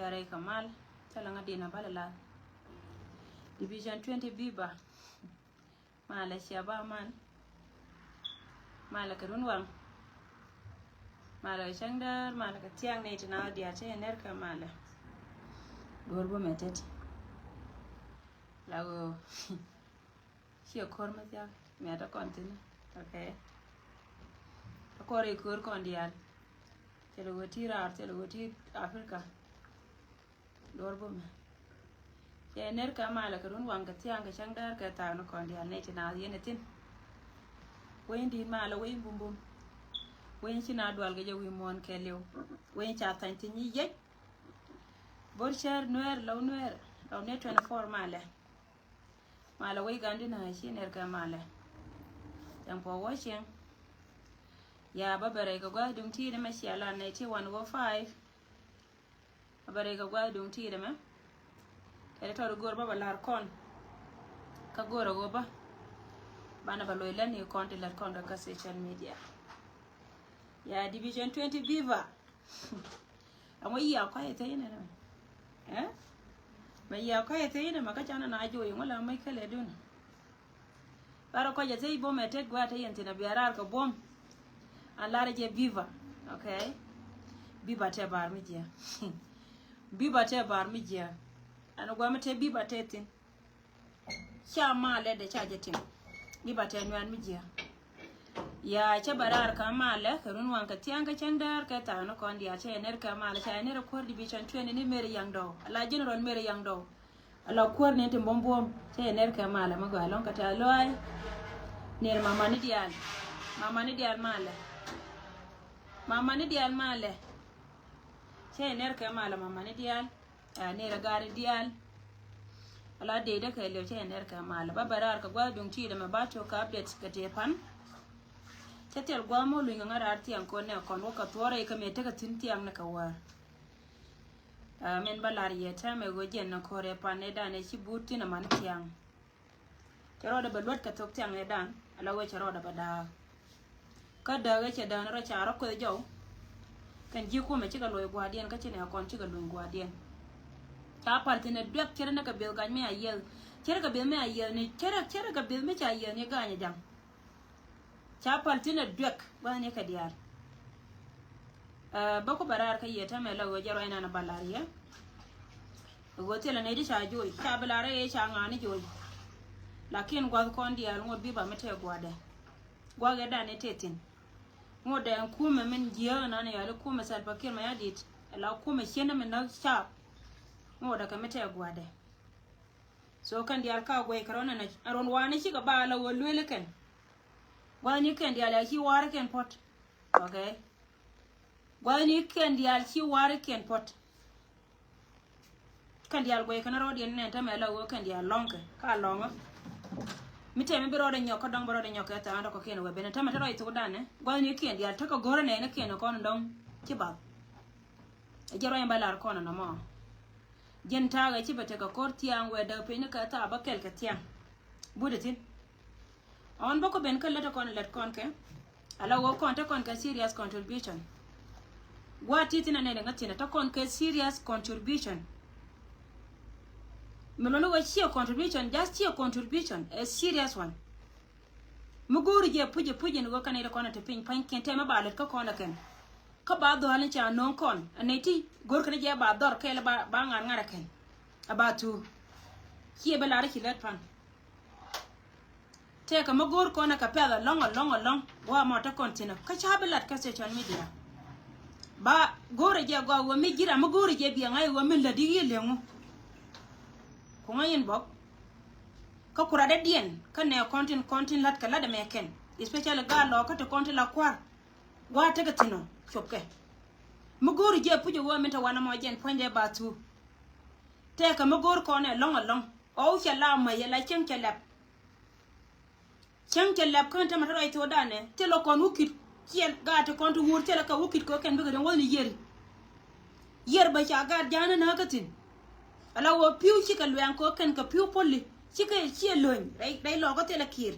Biare Kamal, Talangadina Balala. Division 20 Biba. Mala Shaba man. Mala Karunwang. Mala Shandar, Mala Katiang Nate now, the Ache and Erka Mala. Gorbo metet. Lago. She a cormatia, Meta continent. Okay. A quarry kur condial. Teluguti Africa. Dorbo. She a Nerka Mala Karunwang Katiang, Shandar Katano condial Nate now, the anything. When did Mala way boom boom? When she not well get you won Kelly. When chat and yet. Borcher nuer low nuer, low net 24 mile. Mile away Gandina, she nerka mile. Young for washing. Ya Babarega Guadum tea the Messiala 9105. Babarega Guadum tea the man. Editor Gorba Larcon. Kagora Goba. Banabaloilan, you can't let conduct social media. Ya Division 20 Beaver. And we are quiet in it. Eh? But ya quiet in a Macachana and I do you will make a ledun. Baracoya say bomb at Guata and in a Biararco bomb and Large Beaver. Okay? Bibate bar media. Bibate bar media. And a Guamate bibatetin. Shama led the charge at him. Bibate and media. Ya Chabarar Kamala, Karunwan Katianga Chandar, Katano Condia, Chaner Kamala, Chaner Core Division 20 Mary Young Doe, a la General Mary Young Doe, a la coordinating bomb, Chaner Kamala, Maga, Loncata Loy, near Mamanidial, Mamanidial Male, Mamanidial Male, Chaner Kamala, Mamanidial, near a Gardial, a la de Decay, Chaner Kamala, Babarar, Guadung Tea, the Mabacho Cabdets, Katepan. Tatel Guamo Lungar Arti and Cone con Waka Tora come take a tinti and Nakawar. Men Balaria, time ago, Jen, Core Paneda, and she boot in a man young. Charoda Badwaka took Tiang Edan, allow which Charoda Bada. Cut the witcher down a charok with Joe. Can you come a chicken guardian catching a conchigal guardian? Tapalt in a drop Cheraka Bill got me a yell. Cheraka Bill me a yell, Cheraka Bill me a yell, Naganya down. Chapaltina duck, one yakadiar. Boko Baraka Yetamela, Joanna Balaria. Go tell an edisha joy, Tabalare, Changani joy. Lakin Guacondia would be by Mateo Guade. Guagadan etating. More than Kuma men Gian and a Kuma Salpakir my edit, allow Kuma Shenam and no sharp. More than Mateo Guade. So can the Alca wake around and around one chica bala or Lulican. When you can deal he work and pot. Okay. When you can deal he work and pot. Can deal wake an audience and Tamela work and deal longer. Car longer. Me tell me better than your codon brother in your cat and a cocaine with a tomato to done. When you can deal took a goran and a can of corn down. Chibab. A Jeroen Ballar corner no more. Gentaga chiba take a courtian where the pinicata abakel catian. Buddha. On Boko Benka letter con let conke, allow conca serious contribution. What it in a negative conke serious contribution. Melono was your contribution, just your contribution, a serious one. Muguri puja work on corner to ping pine can tell about it coconacan. Kabab the Halicha non con, a native, Gurkanaja Bador Kelaba Bang and Narakan. About two. Here Bellariki let pan. Take a Magur corner capella long, go motor continue. Catch Habelat cassette on media. Ba Goraja go, we make it a Maguri Jabi and I will mill the deal. Kumayan Bob Cokurada Dien, can a content lat calada maken, especially guard or cut a content la quar. Go take a tino, choke. Maguri Jab put your woman to one more gen point about two. Take a Magur corner long, oh, shall allow my yellow chunky lap. Chunky lap can't am right to done, tell a con wookit, here got a con to wood, tell a wookit cook and bigger than 1 year. Year by your guard Jan and Hagatin. Allow a pew chicken and cook and capu polly, chicken cheer loin, right? They log a telekir.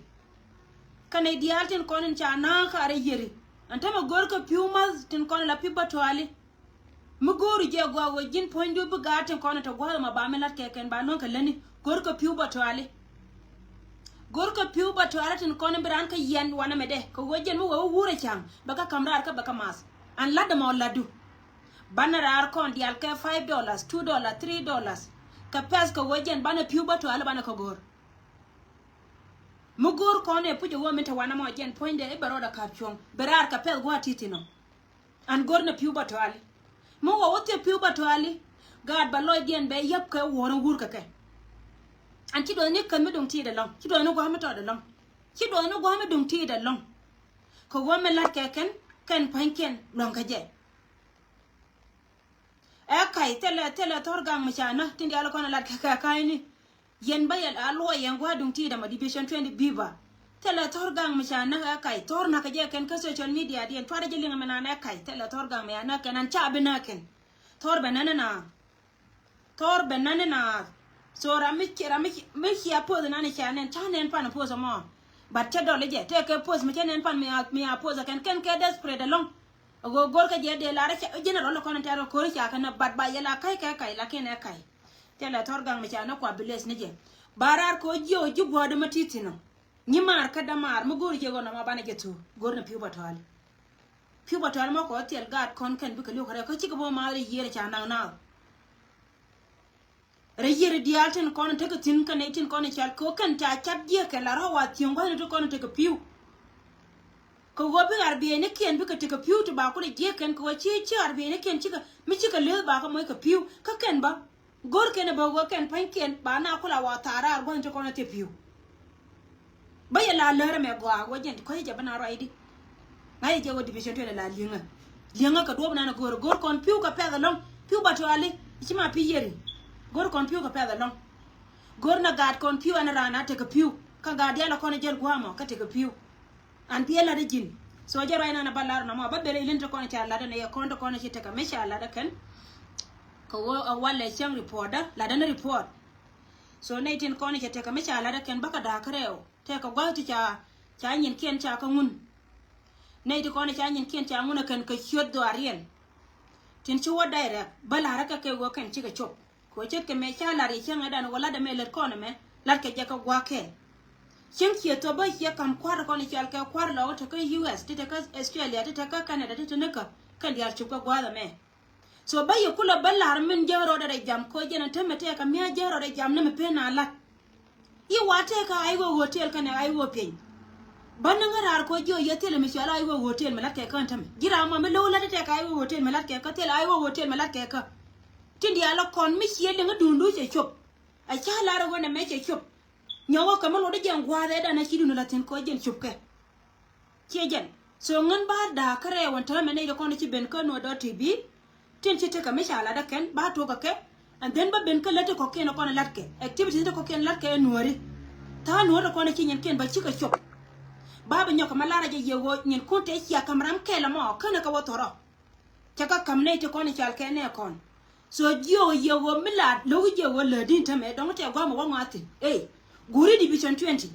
Can I diatin con and chanaka a year? And time a gorka pumas tin con la pipa to ali. muguru je gwa wajin poindu bugatin kono to gwa ma ba melat keken ba non kalani gorko piuba to ale gorko piuba to aratin kono biran ka yen wana mede ko wajin mu wo wure cham baka kamrar ka baka mas an ladda ma ladu banarar kon dial ka $5 $2 $3 ka pes ko wajin bana piuba to ale bana ko gor mugur kono e pujo wo minta wana mo jen poinde e baroda kapchon berar ka pes gwa titino an gorna piuba to ale mo wo wote piuba to ali gad ba loy dien be yep ka woron gur ka ke an ti do ni kan mi dum ti da long ti do no go ma to da long ti do no go ma dum ti da long ko wo me lat ke ken panken long ka je e kai tele torgang ma chana tin dia lo kono lat ka kai ni yen ba yel alo yen go dum ti da ma division 20 biba tele torgang ma chana kai tor na ka je ken ka social media dien tware je linga mena na kai tele torgang me na ken an cha be na ken tor benana na sora mi ya pose na ni chanen chanen pan pose mo bat te dole je te ke pose mi chanen pan mi a pose ken ke desperate de long go gor ka je de la re general ko nan taro ko ri ka na bat ba yela kai la ken kai tele torgang mi chana ko biles ni je barar ko jo ju godo matitino ni mar ka da mar mu gori ke gona ma bana getu gorna piuba toal mo ko tel gad kon ken bi ka lu ko ci ko bo ma ri yere cha na re yere dialten kon te ko tin kan etin kon chal ko kan ta chap je ke la ro wa tion ko to kon te ko piu ko go bi ar bi ne ken bi ka te ko piu to ba ko je ken ko ci ar bi ne ken ci ka mi ci ka le ba ko mo ko piu ka ken ba gor ken ba go ken pan ken ba na kula wa tara ar gon to kon te piu ba ya la lere me go a wajen ko je bana ro idi ngai je wo division 2 la linga ka do bana gor kon piu ka pe long piu ba to ali ci ma pi yeri gor kon piu ka pe long gor na gad kon piu ana rana te ka piu ka gad ya la kon jel gwamo ka te ka piu an pi la de jin so je ro ina na balar na mo ba bere ilin to kon cha la de ne kon to kon ci te ka me sha la de ken ko wo wala chang reporter la de report so ne tin kon ci te ka me sha la de ken baka da kreo te ka gwa ti cha nyin ken cha ka ngun nei di kono cha nyin ken cha nguna kan ka hyod do arien tin chu wa daire bala haraka ke go kan ci ga chop ko chet ke me cha la ri chen adan wala da me ler kono me lar ke ja ka gwa ke chen ki to ba ye kam kwar kono cha ka kwar lo to ka US ti ta ka Australia ti ta ka Canada ti ta ka kan yar chu ka gwa da me so ba ye kula bala har min jaro da jam ko jena temete ka me jaro da jam na me pe na lat yi wate ka ai go hotel kan ai go pen banna ngarar ko jo yetel mi shala ai go hotel melat ke kan tam gira ma me lola de ka ai go hotel melat ke ka tel ai go hotel melat ke ka tindi ala kon mi siele nga dundu che chop a cha la ro na me che chop nyawo ka mo de jang gwa da na chi dunu latin ko jen chop ke che jen so ngan ba da kare won ta me ne de kon ci ben ko no do tv tin ci te ka mi shala da ken ba to ka ke and then ba ben ka lati ko ken ko na lat ke activity de ko ken lat ke nuori ta nuori ko na ci nyen ken ba ci ka chop baba nyoka malara je yewo nyen kunte ya kamram kela mo kana ka wotoro chaka kamne te kon chal ke ne kon so dio yewo milad lo yewo le din tame don te gwa mo ngati guri division 20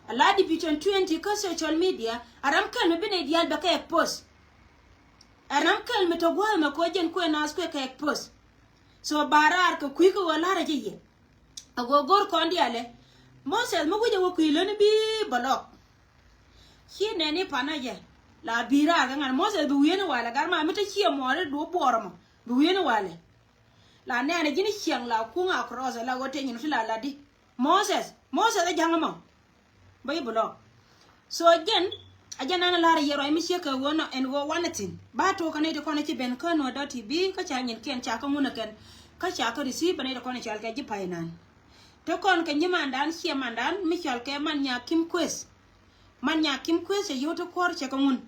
ala division 20 ka social media aram kan me bene dial ba ka post aram kan me to gwa me ko jen ko na asko ka post so barar ka kuiko wala ra je ye agogor kon diale Moses mo guje wo kuilo ni bi balok Hine ni panaje la bira ga ngan Moses bu yene wala gar ma meta chiye more do boroma bu yene wale la ne ne jini chiang la ku nga cross la wote nyin fila la di Moses da jangama bay bulo so again ajana na la yero mi sheka wono en wo wanatin ba to kan ne ko ne ci ben ko no do tv ka cha nyin ken cha ka nguna ken ka cha ka receive ne ko ne cha ka ji painan to kon ka nyimandan chiye mandan mi chal ke man nya kim quest man nya kim kwese yoto kor che kangun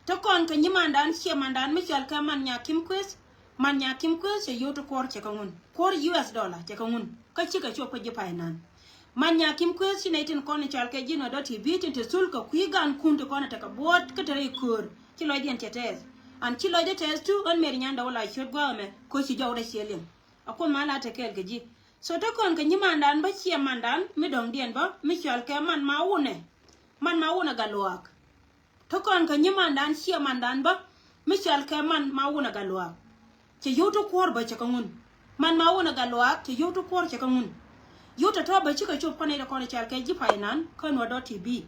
to kon ka nyimandan che mandan mi chal ka man nya kim kwese yoto kor che kangun kor US dollar che kangun ka chika chopo je painan man nya kim kwese ne tin kon chal ka jino do tv tin te sul ka kuigan kunto kon ta ka bot ka tare kur ki loy den tetes an ki loy de tes tu on mer nyanda wala chot gwa me ko ci jawda chelim akon mala ta kel gaji so to kon ka nyimandan ba che mandan mi dong dien ba mi chal ka man mauna galwak to kon ka nyimandan chia mandan ba michal ke man mauna galwak che yoto kwor ba che kangun man ma wona galwa che yoto kwor che kangun yoto to ba che ka chop kone da kone chal ke ji painan kanwa do tv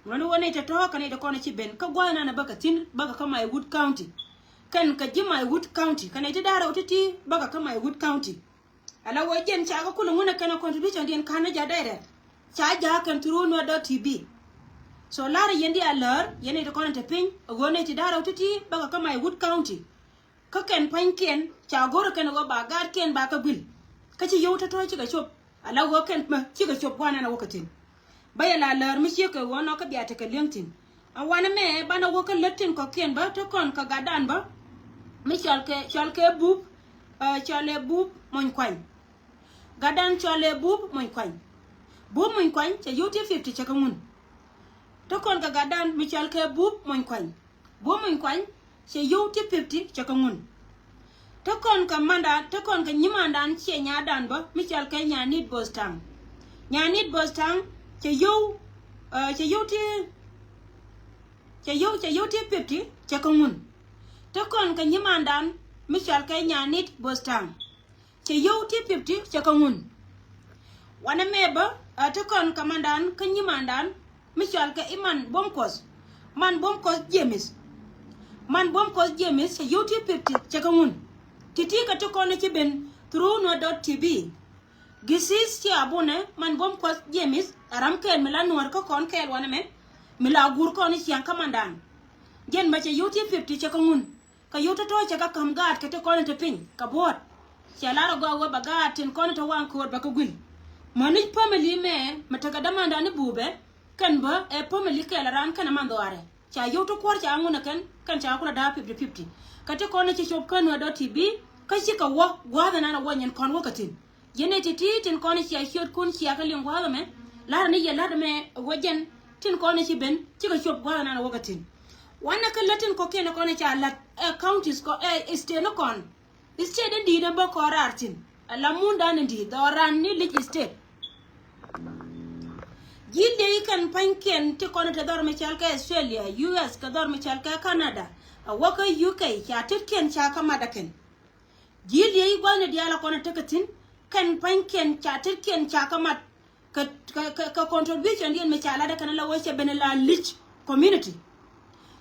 ngano wona ita to kane da kone chi ben ka gwana na baka tin baka kama Wood County kan ka ji my Wood County kana ita dara utiti baka kama Wood County ala wajen cha ga kullu ngona kana contribution din kana ja daire cha ja kan turu no do tv so lara yendi alar yene to kone te pin gona ita dara utiti baka kama Wood County ka ken panken cha goro kan go ba gar ken ba ka bil ka ci yauta to ci ga shop ala go ken ma ci ga shop wana na wakatin baya la lar mi ci ka wono ka biya ta ka lintin a wana me bana go ka latin ko ken ba to kon ka gadan ba mi chalke bub chale bub mon kwan gadan chale bub mon kwan ci yuti 50 ci ka mun to kon ka gadan mi chalke bub mon kwan che yuti 50 che kangun to kon ka nyimandan che nya dan ba mi chal ke nya nit bostang che yuti 50 che kangun to kon ka nyimandan mi chal ke nya nit bostang che yuti 50 che kangun wana meba to kon ka mandan ka nyimandan mi chal ke iman bomkos James man bom ko James YouTube 50 chakamun titi ka to kono ci ben through no.tv gisis ci abone man bom ko James aram ken mila nuar ko kon kel wana me mila gur ko ni yang kamandan gen ma ci YouTube 50 chakamun ka yuto to chaka kam gat ka to kono te pin ka bot ci lara go go bagat tin kono to wan ko ba ko gul manit family me mataga damanda ni bube kan ba e family kela ran kana mandore cha yoto kwar cha nguna kan cha kula da 50-50 kati kono ci shop kan do tv ka shi ka wa da na wanyen kon wakatin yene titi tin kono ci shot kun ci aka lin wa me la ni ya la me wajen tin kono ci ben ci ka shop wa na wakatin wana kan latin ko ken kono ci ala counties ko state no kon state ndi da ba ko rartin la munda ndi do ran ni lik state yinde kan panken te kono te dorme chalka Australia US ka dorme chalka Canada waka UK ya tetken chaka madaken yinde yi gwana diala kono tekatin kan panken cha tetken chaka mat ka contribution yen me chala da kan la wache benela lich community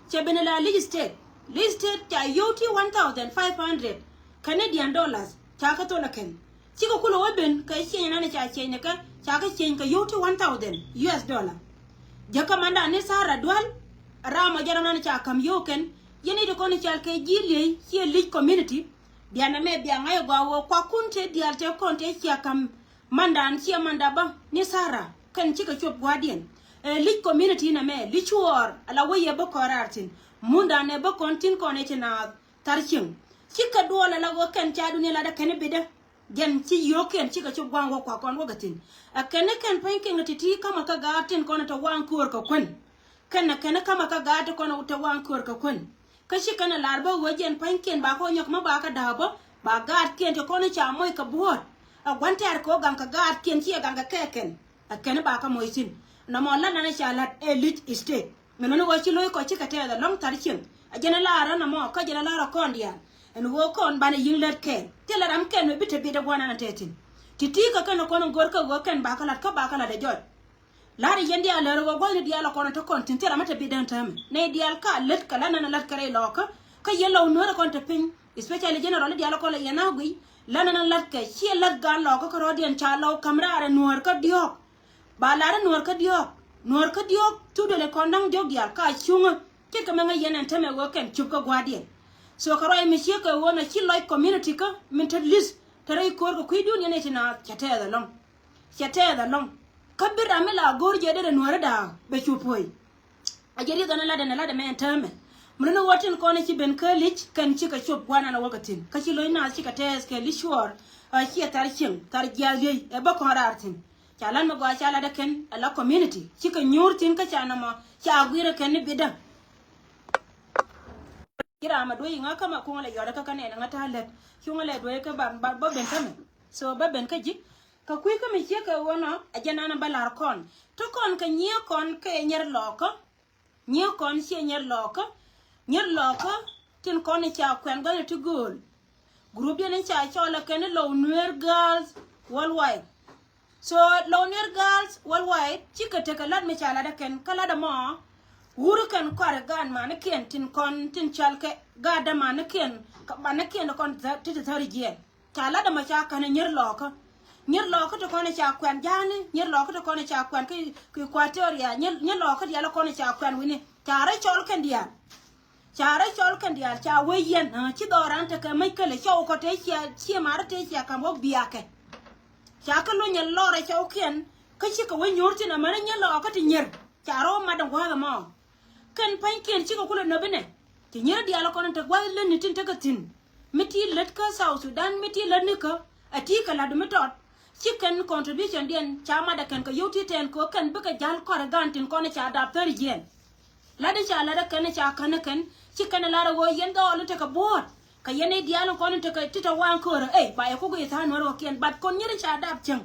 che benela lich state ta yoti 1500 Canadian dollars chaka to laken chiko kulo waben ka chen na cha chen ka chaka chen ka yoti 1000 US dollar jaka manda ne sara dual rama jara na cha kam yoken yene de kono chalke jile ci lich community biana me bia ngayo gwa kwa kunte dialte konte ci kam mandan ci manda ba ne sara kan chika chop gwadien lich community na me lichwor ala waye ba korartin munda ne ba kontin konete na tarching chika dola la go kan cha dune la da kan bida gen ci yoken ci ka ci gwango kwa kon wagatin akene kan panken titi kama ka gatin kono to wan kur ko kun kana kama ka gata kono to wan kur ko kun kashi kana larba wajen panken ba ko nyok ma ba ka dabo ba gat ken to kono cha moy ka buot a gwantar ko gan ka gat ken ci gan ka keken akene ba ka moisin na mo la na cha lat elite state menono wa ci loy ko ci ka te da long tarchin ajena lara na mo ka jena lara kondia en wo kon bana yinglet ken tela ram ken be bite bide gwana na tetin titi ka kana kono gorka go ken bakalat ka bakala de jot lari yendi ala ro go di ala kono to kon tintera mata bide tam ne di al ka let kala na lat kare loka ka yelo no kon te pin especially general di ala kola yana gui lana na lat ka chi lat ga loka ko rodian cha lo kamra ara nuor ka diok ba lara nuor ka diok tu de le kondang diok di al ka chunga ke ka menga yenen tame go ken chup ka gwadien so karo e misie ka wona chi like community ka mental list tare ko ko kuidun yene tina chate da long kabira mela gorje de no da be chupoi ajeri da na la da men tame mun no watin ko ne ci ben college kan ci ka chup wana na wakatin ka ci loy na ci ka tes ke lishwar a ci tar jaje e ba ko harartin chalan ma go chala da ken ala community ci ka nyurtin ka chana ma ci agwira ken ni bidan kira ma doyi nga kama ko ngale yora ka kane nga talet ki ngale doyi ka ba ben kame so ba ben ka ji ka kuy ka mi ci ka wono ajana na balar kon to kon ka nye kon ka nyer loko nye kon ci nyer loko tin kon ci akwen gale to gol group de cha chola ken Low Nuer girls worldwide so Low Nuer girls worldwide chika take a lot me chala da ken kala da mo wuru kan kware gan ma ne ken tin kon tin chalke ga da ma ne ken ba ne ken kon ti tari je chala da ma cha kan nyer loko to kon cha kwan jani nyer loko to kon cha kwan ki Equatoria nyer loko dia lo kon cha kwan wini chare chol kan dia cha weyen chi doran te ka mai kale cho ko te chi mar te chi ka mo biake cha ka lo nyer lore cha ken ka chi ka we nyorti na mara nyer loko ti nyer charo ma da wa ga mo kan pan ken chi ko kula no bene ti nyer dia lo kon te gwa le ni tin te ka tin miti let ka South Sudan miti let ni ka ati ka la du metot chicken contribution den chama da kan ka yuti ten ko kan buka jal koragan tin ko ne cha da per yen la de cha la da kan cha kan chicken la ra go yen do lu te ka bot ka yene dialo ko ne te ka tita wan ko ba e ko go ta no ro ken bat kon nyere cha da chang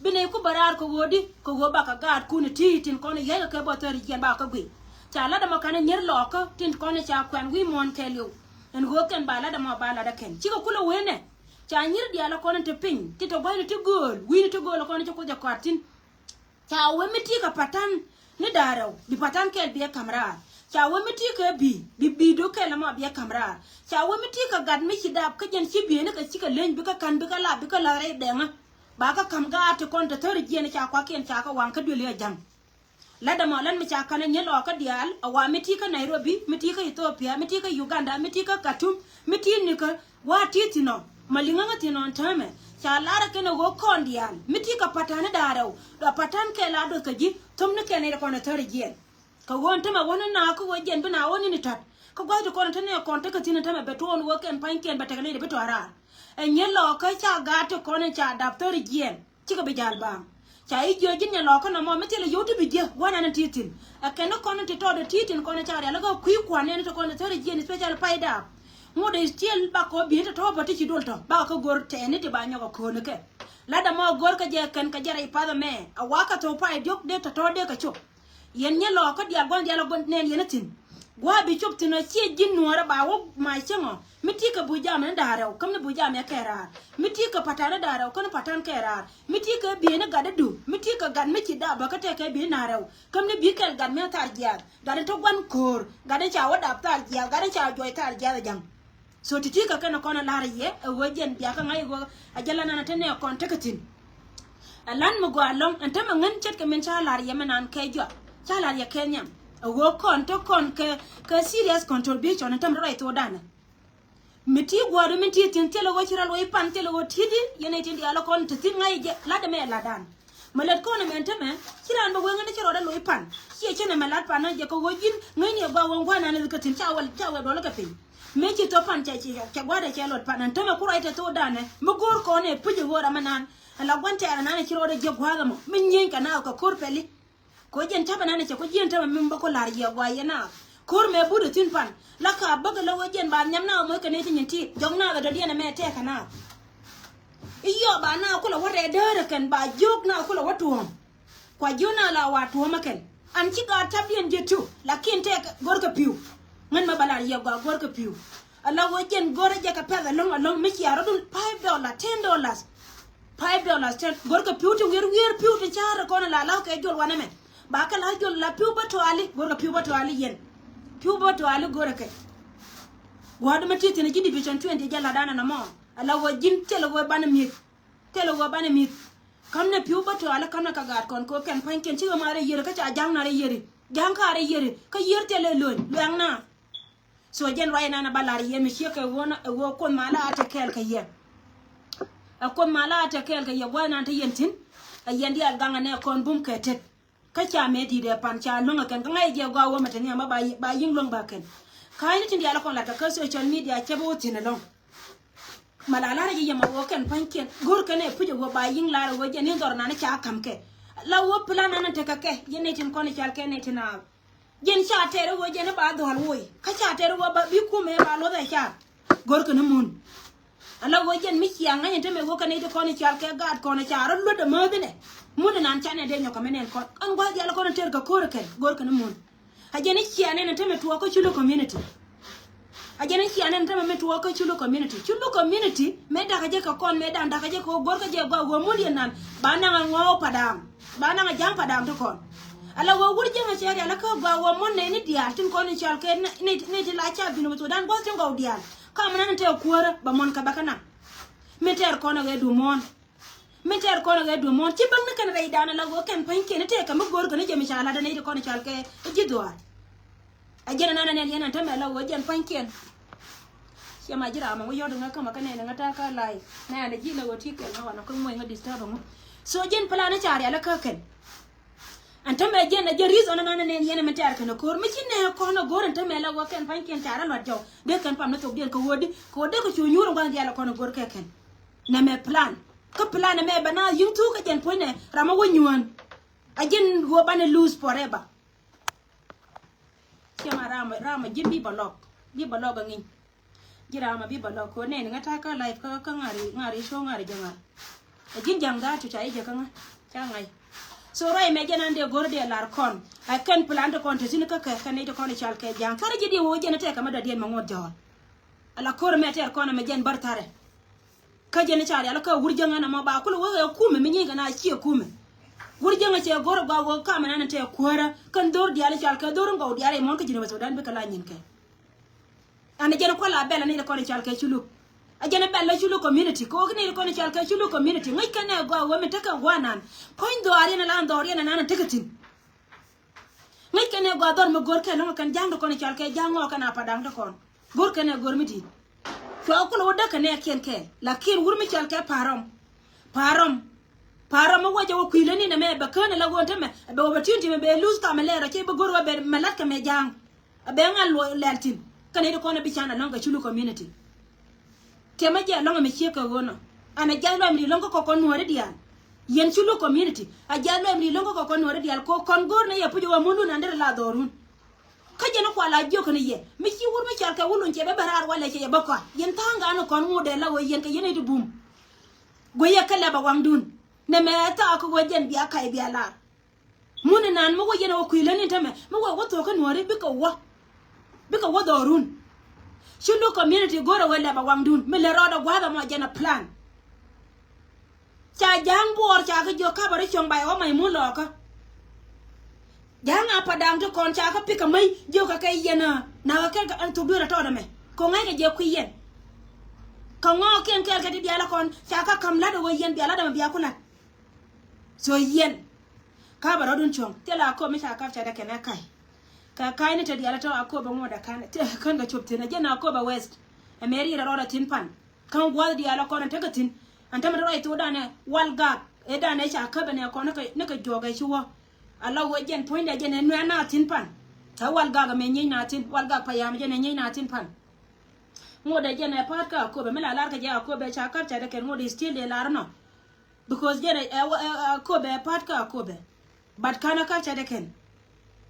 bine ku barar ko wodi ko go ba ka gad ku ne ti tin ko ne ye ka bo ter yen ba ka gwi cha la da ma kan nyer lo ko tin ko ne cha kwan wi mon telu en go ken ba la da ma ba la da ken chi ko kula wene cha nyir dia la kono te ping ti to boy te gol wi te gol kono ko ja kwatin cha we miti ka patan ni daraw di patan ke bi kamera cha we miti ka bi do ke la ma bi kamera cha we miti ka gad mi ci dab ka jen ci bi ne ka ci ka len bi ka kan bi ka la re de ma ba ka kam ga te kon te tori jene cha kwa ken cha ka wan ka dole jam la da ma lan mi cha kana nyelo ka dial awa miti ka Nairobi miti ka Ethiopia miti ka Uganda miti ka Khartoum miti ni ka wati tino malinganga tinon tame cha lara kene go kondial miti ka patane daraw do patan ke la do kaji tumne kene ko na tori jien ka won tama wona na ko wojen bina woni ni tat ko go do kon tane kon te ka tin tame beton wo ken panken betane de betora enyelo ka cha gato kon cha daptori jien chika be jalba cha ijo jinya lo ko na mo meti le yotu bi je wana na titin akeno kon te to de titin kon cha ya lo ku kwane to kon tori jien special paida ngode stiel ba ko bi to boti ci dolto ba ko gor tene te ba nyoko ko ne ke la da mo gor ka je kan ka jara ipada me awaka to pa diok de to de ka chop yen nyelo ko dia gon nen yenatin gwa bi chop tino ci jinnu wara ba wo ma chengo miti ka buja me daraw kam ne buja me kera miti ka patana daraw kan patan kera miti ka bi ne gada du miti ka gan miti da ba ka te ka bi naraw kam ne bi kel gan me tar dia gada to gwan kor gada cha wada tar dia gada cha joy tar dia jang so titika kana kona lara ye wajen biya kan ai go ajala na tane kon takatin alan mo go along antama ngan chat ka men cha lara ye manan kejo cha lara ye Kenya wo kon to kon ka serious contribution antam right to dana miti go do miti tin tele go chira lo ipan tele go tidi yene tin ala kon tin ngai je la de me la dan malat ko na men tame chira ndo go ngane chiro da lo ipan chi chene malat pa na je ko wojin ngai ne go won gwana ne ka tin cha wal do la ka pin mechi to pan cha gwada cha lot pan ntama kura ite to dane mugor ko ne puje gora manan ala gwante ana ne chiro de gwada mo minyen kana ko korpeli ko jen taba nane cha ko jen taba min bako lar ye gwa yana kor me budu tin pan la ka baga la wajen ba nyam na mo ka ne tin ti jong na ga do diena me te kana iyo ba na kula wore dare kan ba jog na kula watu kwa jona la watu maken an ci ga tabien je tu lakin te gorka piu man ma balar ye gwa gorka piu ala wajen gore je ka pega long mi ci arodul $5 $10 $5 gorka piu to wer piu to chara kono la law ke jol wana men ba ka la jol la piu bato ali gorka piu bato ali yen piu bato ali gorka wadu mati tene jindi vision 20 jala dana na mo ala wajin telo go bana mi kamne piu bato ala kamna ka gar kon ko ken panken ci mare yere ka cha jang na re yere jang ka re yere ka yerte le lon luang na so jen ray na balar ye mi sheke wona wo kon mala ata kel ka ye akon mala ata kel ka ye wana ta yentin ayendi al ganga ne kon bum ke tet ka cha me di de pan cha longa ken ngai je go wo mata ne ma ba yin long ba ken kai ni tin dia la kon la ka social media ke bo tin long malala re ye ma wo ken panken gor ken e puje go ba yin la wo je ni dor na cha kam ke la wo plan na te ka ke ye ne tin kon cha ke ne tin na jen cha tere wo je ne ba do hal woi ka cha tere wo ba bi ku me ba lo da cha gor ken mun ala wo jen mi chi anga ne te me wo ken ne kon cha ke gad kon cha ro lo de mo de ne mun nan cha ne de nyoka menen kon an gwa ya la kon ter ka kor ken gor ken mun ha je ne chi ane ne te me tuwa ko chulo community ajana ki anen tama metu wako chulu community me da kaje ka kon me da kaje ko gor ka je go muli nan bana ngo padam bana jam padam to kon ala wo wurje nga chari ala ka go wo mon ne ni dia tin kon ni chal ke ni ti la cha binu to dan go tin go dia ka man te kuora ba mon ka bakana meter kono ga du mon meter kono ga du mon ci bang na kan ray dana la go kan panke ne te ka mo gor ko ne jemi chala da ne ko ne chal ke jidwa ajena nana ne yana tama la wo jen panken siama jira ma wo yodo nga kama kane nga ta ka lai na da jina wo tikel na wana ko mo nga disturb mo so jen pala na chari ala ka ken antama jen na jen reason nana ne yana meter kan ko mi cinne ko no gor antama la wo kan panken chara lo jaw de kan pam na to den ko wodi ko de ko chunyuro ngwa dia la ko no gor ka ken na me plan ka plan me bana yumtu ka jen poine rama wo nyuan ajin wo bana lose forever siama rama jin bi balok ngin jira ma bi balok ko ne ngata ka live ka ngari show ngari janga ajin janga tu chai je kan changai so rai me jana de gorde lar kon I can plan to kon to sin ka ka ne to kon chal ke jang kare jidi wo jena te kama da den ma ngod jawal ala kor me ter kon me jen bartare ka jena chali ala ka wurjanga na ma ba kul wo kume me nyinga na chi kume wurjanga che gor ba wo ka me na te kwara kan dor di ala chal ka dor ngau di ala mon ka jina so dan be kala nyin ke ana jena ko la bela ne ko chal ke chulu ajana bella chulu community ko ne ko ne chal ka chulu community ngai ka ne go wo me taka wanan point do ari na lan do ari na na tikatin ngai ka ne go dor mo gor ke no kan jang do ko ne chal ke jango kana padang do kon gor ka ne gor miti to ko lo da ka ne ken ke lakin wur mi chal ke param mo waje wo kuile ni na me ba kana la gonta me be opportunity me be lose ka me lera ke be gor wo be malat ka me jang be ngal leltin kan ne ko ne bi chana longa chulu community tema je longa me cheka gono ana jalo mi longa ko kon wore dial yen chulu community a jalo mi longa ko kon wore dial ko kon gor na ye pujo wa mundu na ndere la dorun ka je no ko la joko ne ye mi ci wur mi chal ka wulun che be barar wala che ye bakwa yen tanga no kon mu de la wo yen ka yen di bum go ye kala ba wangdun ne me ta ko wajen biya kai biya la mun nan mo go yen wo kuilani tame mo wo to kan wore bi ka wo dorun Shundu community gora wala ba wangdun mele roda gwada mo jena plan cha jang bor cha ka jo ka bare chong bai o mai mu lo ka jang apa dang to kon cha ka pika mai jo ka kai yena na ka an to bira to da me ko ngai ga je ku yen ka ngo ken kel ka di ala kon cha ka kam la do yen bi ala da biya kula so yen ka bara dun chong tela ko mi cha ka cha da kana kai ka kaini te diala to akoba ngoda kan ga chopte na jena akoba west emeri ra roda tin pan kan gwa diala ko na tagatin antama ro ito dane walga e dane cha akoba ne ko na ka joga chiwo ala wo jen point jen no na tin pan ta walga ga me nyi na tin walga pa ya me jen nyi na tin pan ngoda jen e pat ka akoba me la lar ka ja akoba cha ka cha de ken ngoda still de lar no because jen akoba pat ka akoba but kana ka cha de ken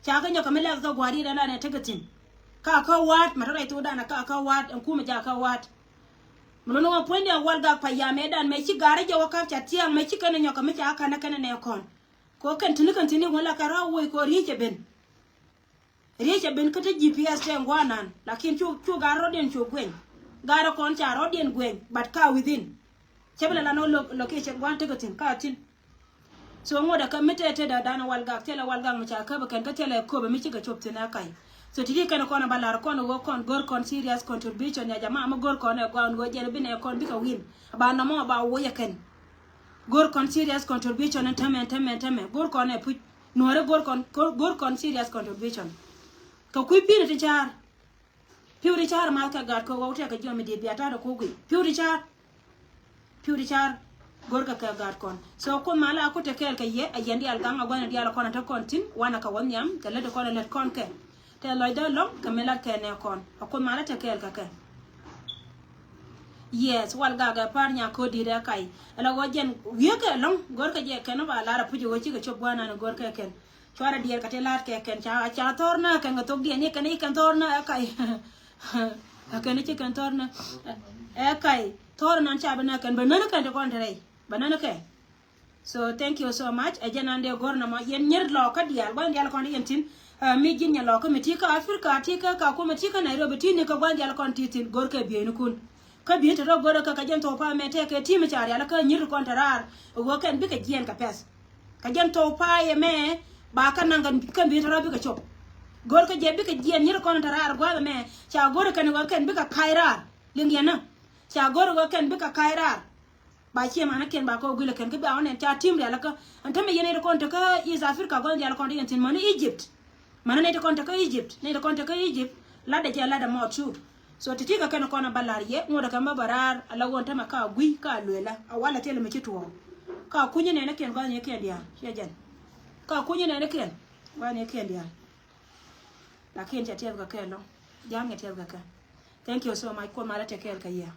chaka nyoka mele ka gwari da na tagatin ka wat matara ito da na ka wat en kuma ja ka wat mulono wa point ya walga pa ya me dan me ci gare je waka cha tiang me ci kana nyoka me ja ka na kana ne kon ko kan tuni wala ka rawo ko riche ben ka ta GPS te ngwanan lakin chu garo den chu gwen garo kon cha ro den gwen but ka within chebela la no location gwan tagatin ka tin so ngoda ka metete da dana walga tela walga mu cha ka ba kan ka tela ko ba mi ci ga chopte na kai so tidi kan ko na balar ko no kon gor kon serious contribution ya jama ma gor kon e ko ngo jere bine kon bi ka win ba na mo ba wo ya kan gor kon serious contribution tame gor kon e pu no re gor kon serious contribution ko ku bi ne char piuri char ma ka gar ko wote ka jomi de biata da ko gui piuri char gorga ka gar kon so ko mala ko te kel ka ye ayandi al ganga gwana diala kon ta kontin wana ka wonyam ka le ko le kon ke te loy do long ka mela ke ne kon ko mala te kel ka ke yes wal gaga par nya ko dire kai ala wajen ye ke long gorga je ken ba lara puji wo ci ga chob wana no gorga ken chwara dier ka te lar ke ken cha torna ka ngatok die ne kan torna kai akane ci kan torna kai torna cha bana kan banana kan de kon tare banana ke So thank you so much. Ajanande gorna ma yen nyer lo ka dial gwan dial kon yentin mi jinya lo ko mitika Africa tika ka ko mitika Nairobi tini ka gwan dial kon titin gor ka bienu kun ka bi to gor ka jan to pa mete ke timi chari ala ka nyir kon tarar wo ken bi ka gien ka pes ka jan to pa ye me ba ka nangan ka bi to bi ka chop gor ka je bi ka gien nyir kon tarar gwa me cha gor ka ni wo ken bi ka kairar lingiana cha gor wo ken bi ka kairar ba chi mana ken ba ko gule ken ke ba on ta tim ya la ka anta me yene ko ta ka is Africa go ya la ko tin man Egypt mana ne ko ta ka Egypt ne ko ta ka Egypt la de ja la da mo chu so titi ka ken ko na balariye ngoda ka mabarar ala won ta maka gui ka lela awala tele me chituo ka kunye ne ken go ne ken dia shejan ka kunye ne ken go ne ken dia la ken ja tel ka ken lo jang tel ka thank you so much ko mala te kel ka ya